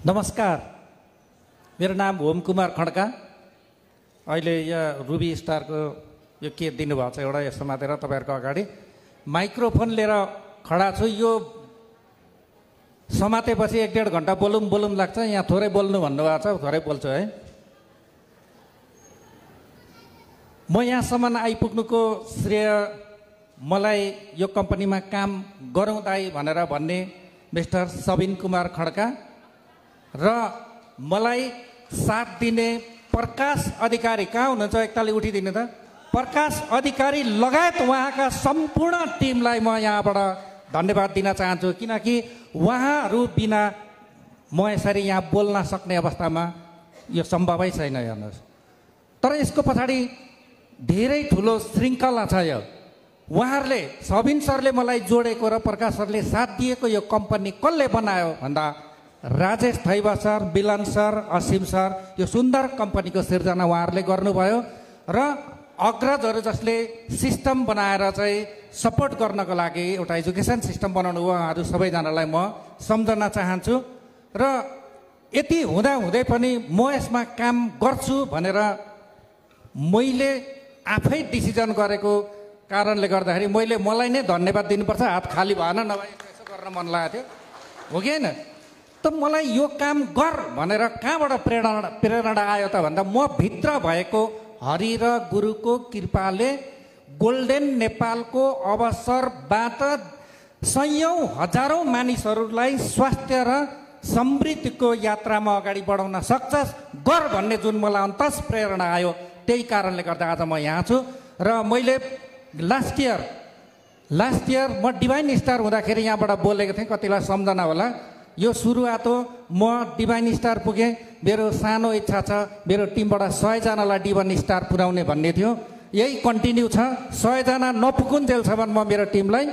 नमस्कार, मेरो नाम होम कुमार खड्का। अहिले यहाँ रुबी स्टारको यो के दिनुभएको छ एउटा यस्तो मातेर तपाईँहरूको अगाडि माइक्रोफोन लिएर खडा छु। यो समातेपछि 1-1.5 घन्टा बोलौँ लाग्छ। यहाँ थोरै बोल्नु भन्नुभएको छ, थोरै बोल्छु है। म यहाँसम्म आइपुग्नुको श्रेय मलाई यो कम्पनीमा काम गरौँ दाइ भनेर भन्ने मिस्टर सबिन कुमार खड्का र मलाई साथ दिने प्रकाश अधिकारी कहाँ हुनुहुन्छ? एकताली उठिदिनु त। प्रकाश अधिकारी लगायत उहाँका सम्पूर्ण टिमलाई म यहाँबाट धन्यवाद दिन चाहन्छु, किनकि उहाँहरू बिना म यसरी यहाँ बोल्न सक्ने अवस्थामा यो सम्भवै छैन। हेर्नुहोस्, तर यसको पछाडि धेरै ठुलो श्रृङ्खला छ। यो उहाँहरूले सबिन सरले मलाई जोडेको र प्रकाश सरले साथ दिएको यो कम्पनी कसले बनायो भन्दा राजेश थैबा सर, बिलन सर, असीम सर, यो सुन्दर कम्पनीको सिर्जना उहाँहरूले गर्नुभयो र अग्रजहरू जसले सिस्टम बनाएर चाहिँ सपोर्ट गर्नको लागि एउटा एजुकेसन सिस्टम बनाउनु हो, उहाँहरू सबैजनालाई म सम्झन चाहन्छु। र यति हुँदाहुँदै पनि म यसमा काम गर्छु भनेर मैले आफै डिसिजन गरेको कारणले गर्दाखेरि मलाई नै धन्यवाद दिनुपर्छ। हात खाली भएन, नभए यसो गर्न मन लागेको थियो, हो कि होइन? त मलाई यो काम गर भनेर कहाँबाट प्रेरणा आयो त भन्दा म भित्र भएको हरि र गुरुको कृपाले गोल्डेन नेपालको अवसरबाट सयौं हजारौं मानिसहरूलाई स्वास्थ्य र समृद्धिको यात्रामा अगाडि बढाउन सक्छस् गर भन्ने जुन मलाई अन्तस प्रेरणा आयो, त्यही कारणले गर्दा आज म यहाँ छु। र मैले लास्ट इयर म डिभाइन स्टार हुँदाखेरि यहाँबाट बोलेको थिएँ, कतिलाई सम्झना होला। यो सुरुवात हो, म डिभाइन स्टार पुगेँ। मेरो सानो इच्छा छ मेरो टिमबाट 100 जनालाई डिभाइन स्टार पुर्याउने भन्ने थियो। यही कन्टिन्यू छ। 100 जना नपुगुन्जेलसम्म म मेरो टिमलाई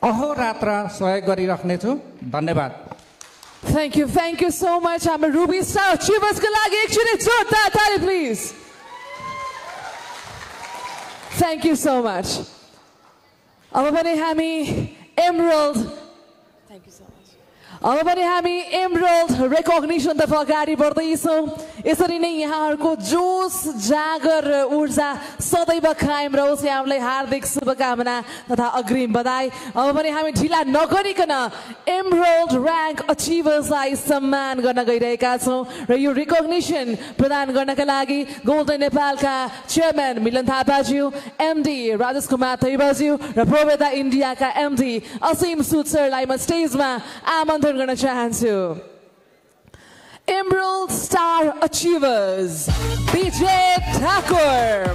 अहोरात्र सहयोग गरिराख्नेछु। धन्यवाद। Thank you so much. I'm a Ruby Star Achievers को लागि एकछिन जोरदार ताली please. Thank you so much. अब पनि हामी एमरल्ड रेकग्निसन तर्फ अगाडि बढ्दैछौँ। यसरी नै यहाँहरूको जोस जागर ऊर्जा सदैव कायम रहोस्। यहाँलाई हार्दिक शुभकामना तथा अग्रिम बधाई। अब पनि हामी ढिला नगरिकन एमरल्ड र्याङ्क अचिभर्सलाई सम्मान गर्न गइरहेका छौँ र यो रिकग्निसन प्रदान गर्नका लागि गोल्डन नेपालका चेयरम्यान मिलन थापाज्यू, एमडी राजेश कुमार थैबाज्यू र प्रोवेदा इन्डियाका एमडी असीम सुद सरलाई म स्टेजमा आमन्त्रण गर्न चाहन्छु। Emerald Star Achievers, DJ Thakur.